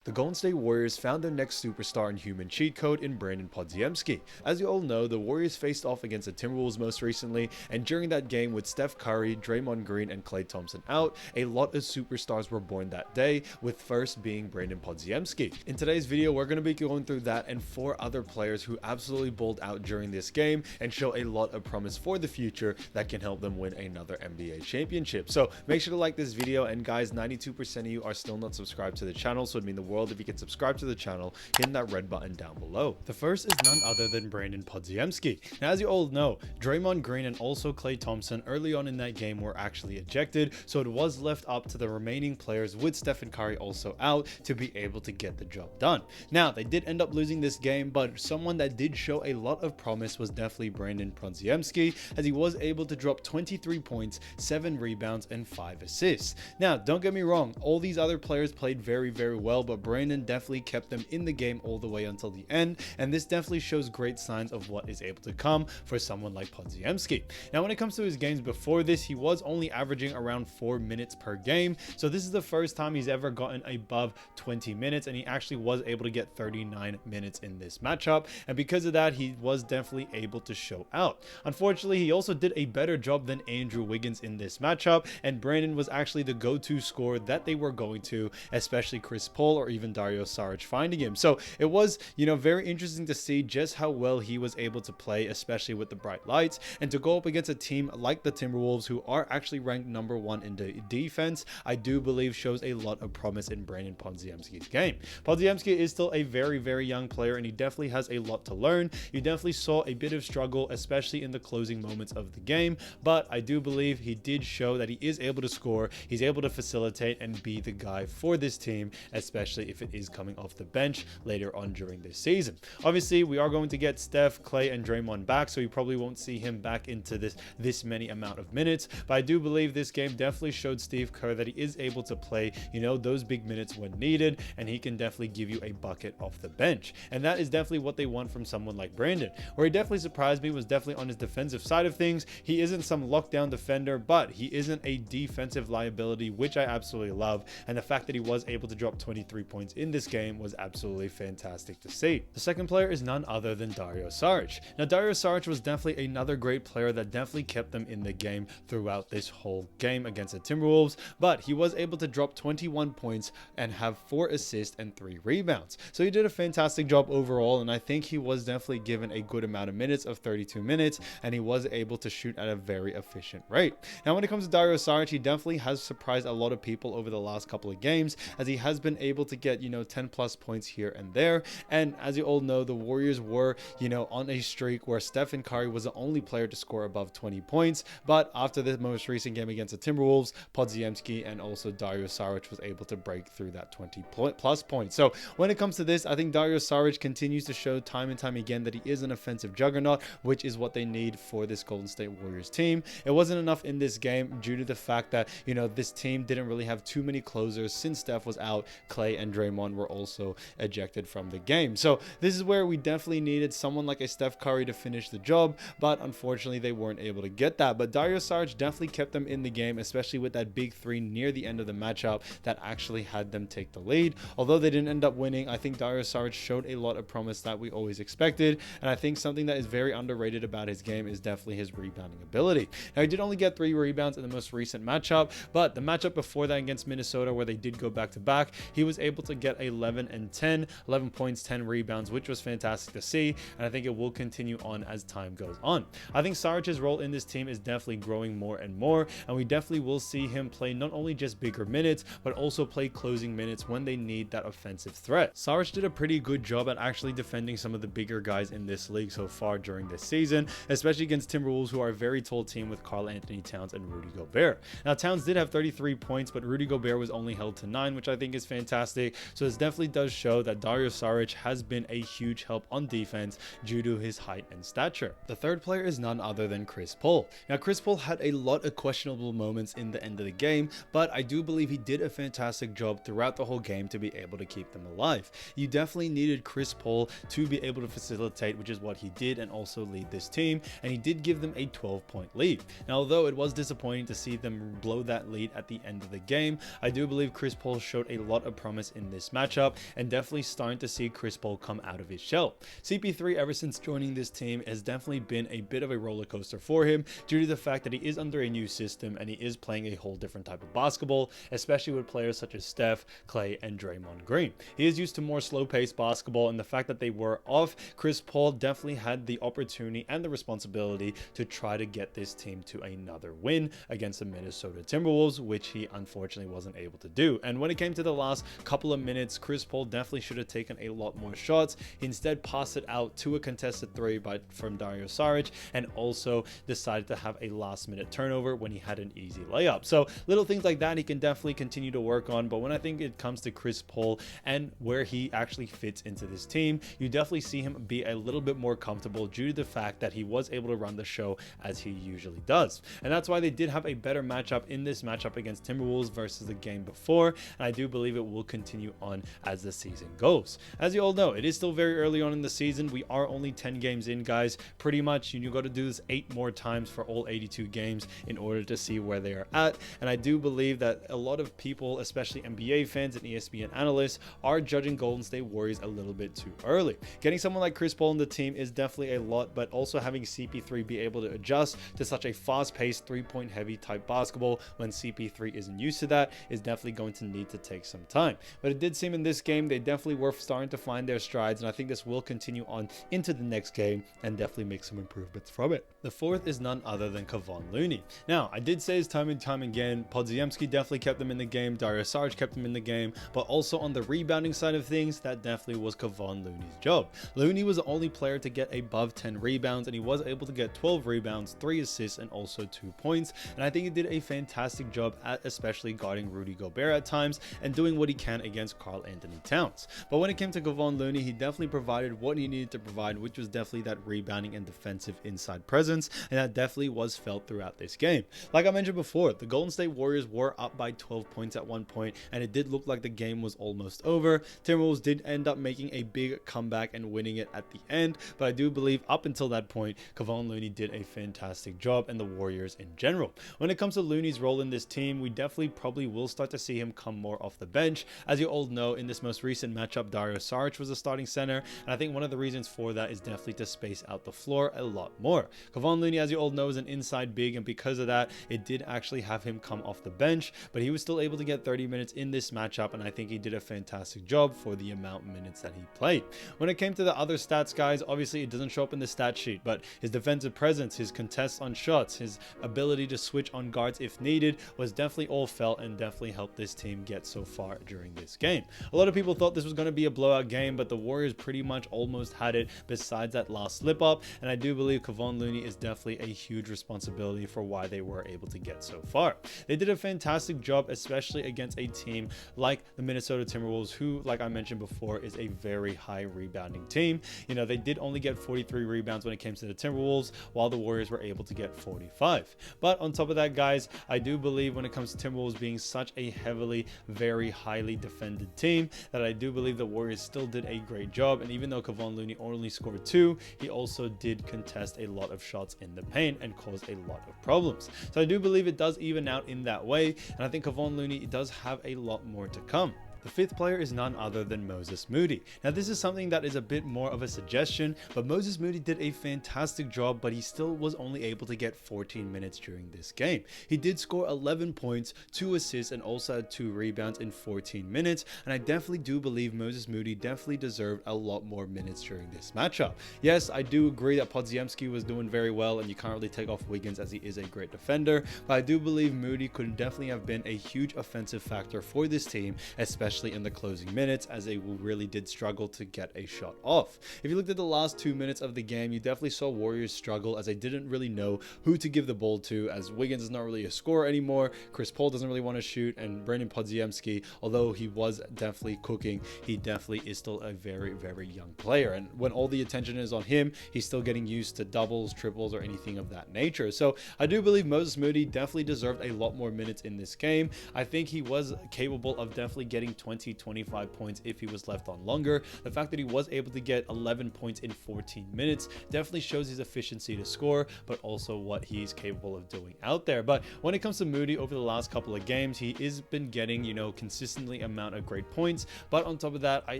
The Golden State Warriors found their next superstar and human cheat code in Brandon Podziemski. As you all know, the Warriors faced off against the Timberwolves most recently, and during that game with Steph Curry, Draymond Green, and Klay Thompson out, a lot of superstars were born that day, with first being Brandon Podziemski. In today's video, we're going to be going through that and 4 other players who absolutely bowled out during this game and show a lot of promise for the future that can help them win another NBA championship. So make sure to like this video, and guys, 92% of you are still not subscribed to the channel, so it'd mean the world if you can subscribe to the channel, hitting that red button down below. The first is none other than Brandon Podziemski. Now, as you all know, Draymond Green and also Klay Thompson early on in that game were actually ejected, so it was left up to the remaining players with Stephen Curry also out to be able to get the job done. Now, they did end up losing this game, but someone that did show a lot of promise was definitely Brandon Podziemski, as he was able to drop 23 points, 7 rebounds, and 5 assists. Now, don't get me wrong, all these other players played very well, but Brandon definitely kept them in the game all the way until the end, and this definitely shows great signs of what is able to come for someone like Podziemski. Now, when it comes to his games before this, he was only averaging around 4 minutes per game, so this is the first time he's ever gotten above 20 minutes, and he actually was able to get 39 minutes in this matchup, and because of that, he was definitely able to show out. Unfortunately, he also did a better job than Andrew Wiggins in this matchup, and Brandon was actually the go-to scorer that they were going to, especially Chris Paul or even Dario Saric finding him. So it was, very interesting to see just how well he was able to play, especially with the bright lights, and to go up against a team like the Timberwolves, who are actually ranked number 1 in the defense, I do believe shows a lot of promise in Brandon Podziemski's game. Podziemski is still a very young player, and he definitely has a lot to learn. You definitely saw a bit of struggle, especially in the closing moments of the game, but I do believe he did show that he is able to score, he's able to facilitate and be the guy for this team, especially if it is coming off the bench later on during this season. Obviously, we are going to get Steph, Klay, and Draymond back, so you probably won't see him back into this many amount of minutes, but I do believe this game definitely showed Steve Kerr that he is able to play, those big minutes when needed, and he can definitely give you a bucket off the bench, and that is definitely what they want from someone like Brandon. Where he definitely surprised me was definitely on his defensive side of things. He isn't some lockdown defender, but he isn't a defensive liability, which I absolutely love, and the fact that he was able to drop 23 points in this game was absolutely fantastic to see. The second player is none other than Dario Saric. Now, Dario Saric was definitely another great player that definitely kept them in the game throughout this whole game against the Timberwolves, but he was able to drop 21 points and have 4 assists and 3 rebounds. So he did a fantastic job overall, and I think he was definitely given a good amount of minutes of 32 minutes, and he was able to shoot at a very efficient rate. Now, when it comes to Dario Saric, he definitely has surprised a lot of people over the last couple of games, as he has been able to get 10 plus points here and there. And as you all know, the Warriors were on a streak where Stephen Curry was the only player to score above 20 points, but after the most recent game against the Timberwolves, Podziemski and also Dario Saric was able to break through that 20 plus points. So when it comes to this, I think Dario Saric continues to show time and time again that he is an offensive juggernaut, which is what they need for this Golden State Warriors team. It wasn't enough in this game due to the fact that this team didn't really have too many closers since Steph was out. Klay and Draymond were also ejected from the game. So this is where we definitely needed someone like a Steph Curry to finish the job, but unfortunately they weren't able to get that. But Dario Saric definitely kept them in the game, especially with that big 3 near the end of the matchup that actually had them take the lead. Although they didn't end up winning, I think Dario Saric showed a lot of promise that we always expected, and I think something that is very underrated about his game is definitely his rebounding ability. Now, he did only get 3 rebounds in the most recent matchup, but the matchup before that against Minnesota, where they did go back to back, he was able to get 11 and 10, 11 points, 10 rebounds, which was fantastic to see, and I think it will continue on as time goes on. I think Saric's role in this team is definitely growing more and more, and we definitely will see him play not only just bigger minutes, but also play closing minutes when they need that offensive threat. Saric did a pretty good job at actually defending some of the bigger guys in this league so far during this season, especially against Timberwolves, who are a very tall team with Karl-Anthony Towns and Rudy Gobert. Now, Towns did have 33 points, but Rudy Gobert was only held to 9, which I think is fantastic. So this definitely does show that Dario Saric has been a huge help on defense due to his height and stature. The third player is none other than Chris Paul. Now, Chris Paul had a lot of questionable moments in the end of the game, but I do believe he did a fantastic job throughout the whole game to be able to keep them alive. You definitely needed Chris Paul to be able to facilitate, which is what he did, and also lead this team, and he did give them a 12-point lead. Now, although it was disappointing to see them blow that lead at the end of the game, I do believe Chris Paul showed a lot of promise success in this matchup and definitely starting to see Chris Paul come out of his shell. CP3, ever since joining this team, has definitely been a bit of a roller coaster for him due to the fact that he is under a new system and he is playing a whole different type of basketball, especially with players such as Steph, Clay, and Draymond Green. He is used to more slow-paced basketball, and the fact that they were off, Chris Paul definitely had the opportunity and the responsibility to try to get this team to another win against the Minnesota Timberwolves, which he unfortunately wasn't able to do. And when it came to the last couple of minutes, Chris Paul definitely should have taken a lot more shots. He instead passed it out to a contested three from Dario Saric, and also decided to have a last-minute turnover when he had an easy layup. So little things like that he can definitely continue to work on. But when I think it comes to Chris Paul and where he actually fits into this team, you definitely see him be a little bit more comfortable due to the fact that he was able to run the show as he usually does. And that's why they did have a better matchup in this matchup against Timberwolves versus the game before, and I do believe it will continue on as the season goes. As you all know, it is still very early on in the season. We are only 10 games in, guys. Pretty much you got to do this 8 more times for all 82 games in order to see where they are at. And I do believe that a lot of people, especially NBA fans and ESPN analysts, are judging Golden State Warriors a little bit too early. Getting someone like Chris Paul in the team is definitely a lot, but also having CP3 be able to adjust to such a fast-paced, three-point heavy type basketball when CP3 isn't used to that is definitely going to need to take some time. But it did seem in this game they definitely were starting to find their strides, and I think this will continue on into the next game and definitely make some improvements from it. The fourth is none other than Kevon Looney. Now, I did say this time and time again, Podziemski definitely kept them in the game, Dario Saric kept them in the game, but also on the rebounding side of things, that definitely was Kevon Looney's job. Looney was the only player to get above 10 rebounds, and he was able to get 12 rebounds, 3 assists, and also 2 points. And I think he did a fantastic job at especially guarding Rudy Gobert at times and doing what he can against Karl Anthony Towns. But when it came to Kevon Looney, he definitely provided what he needed to provide, which was definitely that rebounding and defensive inside presence, and that definitely was felt throughout this game. Like I mentioned before, the Golden State Warriors were up by 12 points at one point, and it did look like the game was almost over. Timberwolves did end up making a big comeback and winning it at the end, but I do believe up until that point, Kevon Looney did a fantastic job, and the Warriors in general. When it comes to Looney's role in this team, we definitely probably will start to see him come more off the bench. As you all know, in this most recent matchup, Dario Saric was a starting center, and I think one of the reasons for that is definitely to space out the floor a lot more. Kevon Looney, as you all know, is an inside big, and because of that, it did actually have him come off the bench, but he was still able to get 30 minutes in this matchup, and I think he did a fantastic job for the amount of minutes that he played. When it came to the other stats, guys, obviously it doesn't show up in the stat sheet, but his defensive presence, his contests on shots, his ability to switch on guards if needed was definitely all felt and definitely helped this team get so far during this game. A lot of people thought this was going to be a blowout game, but the Warriors pretty much almost had it besides that last slip up, and I do believe Kevon Looney is definitely a huge responsibility for why they were able to get so far. They did a fantastic job, especially against a team like the Minnesota Timberwolves, who, like I mentioned before, is a very high rebounding team. They did only get 43 rebounds when it came to the Timberwolves, while the Warriors were able to get 45. But on top of that, guys, I do believe when it comes to Timberwolves being such a heavily, very highly defended team, that I do believe the Warriors still did a great job. And even though Kevon Looney only scored 2, he also did contest a lot of shots in the paint and cause a lot of problems. So I do believe it does even out in that way, and I think Kevon Looney does have a lot more to come. The fifth player is none other than Moses Moody. Now, this is something that is a bit more of a suggestion, but Moses Moody did a fantastic job, but he still was only able to get 14 minutes during this game. He did score 11 points, 2 assists, and also had 2 rebounds in 14 minutes, and I definitely do believe Moses Moody definitely deserved a lot more minutes during this matchup. Yes, I do agree that Podziemski was doing very well, and you can't really take off Wiggins as he is a great defender, but I do believe Moody could definitely have been a huge offensive factor for this team, especially in the closing minutes, as they really did struggle to get a shot off. If you looked at the last 2 minutes of the game, you definitely saw Warriors struggle, as they didn't really know who to give the ball to, as Wiggins is not really a scorer anymore, Chris Paul doesn't really want to shoot, and Brandon Podziemski, although he was definitely cooking, he definitely is still a very, very young player, and when all the attention is on him, he's still getting used to doubles, triples, or anything of that nature. So I do believe Moses Moody definitely deserved a lot more minutes in this game. I think he was capable of definitely getting 25 points if he was left on longer. The fact that he was able to get 11 points in 14 minutes definitely shows his efficiency to score, but also what he's capable of doing out there. But when it comes to Moody over the last couple of games, he has been getting, consistently amount of great points. But on top of that, I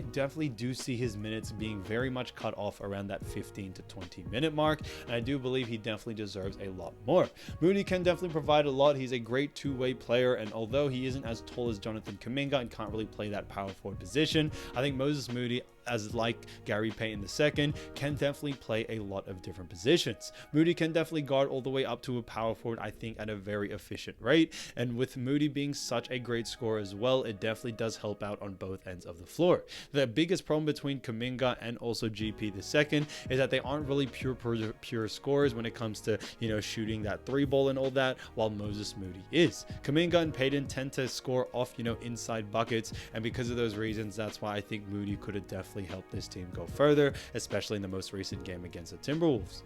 definitely do see his minutes being very much cut off around that 15 to 20 minute mark. And I do believe he definitely deserves a lot more. Moody can definitely provide a lot. He's a great two-way player. And although he isn't as tall as Jonathan Kuminga and can't really play that power forward position, I think Moses Moody, as like Gary Payton II, can definitely play a lot of different positions. Moody can definitely guard all the way up to a power forward, I think, at a very efficient rate. And with Moody being such a great scorer as well, it definitely does help out on both ends of the floor. The biggest problem between Kuminga and also GP II is that they aren't really pure scorers when it comes to, shooting that three ball and all that, while Moses Moody is. Kuminga and Payton tend to score off, inside buckets, and because of those reasons, that's why I think Moody could have definitely helped this team go further, especially in the most recent game against the Timberwolves.